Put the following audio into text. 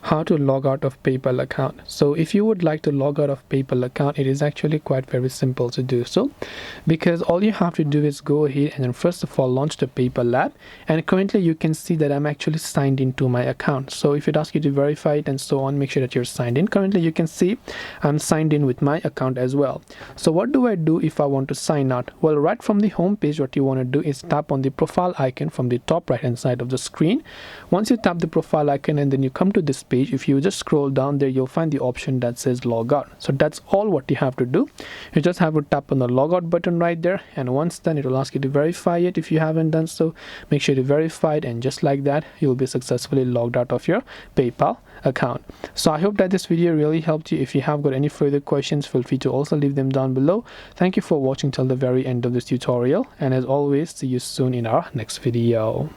how to log out of PayPal account. So if you would like to log out of PayPal account, it is actually quite very simple to do so, because all you have to do is go ahead and then first of all launch the PayPal app, and currently you can see that I'm actually signed into my account. So if it asks you to verify it and so on, make sure that you're signed in. Currently you can see I'm signed in with my account as well. So what do I do if I want to sign out? Well, right from the home page, what you want to do is tap on the profile icon from the top right hand side of the screen. Once you tap the profile icon and then you come to this page, if you just scroll down there, you'll find the option that says logout. So that's all what you have to do. You just have to tap on the logout button right there, and once done, it will ask you to verify it. If you haven't done so, make sure to verify it, and just like that, you'll be successfully logged out of your PayPal account. So I hope that this video really helped you. If you have got any further questions, feel free to also leave them down below. Thank you for watching till the very end of this tutorial, and as always, see you soon in our next video.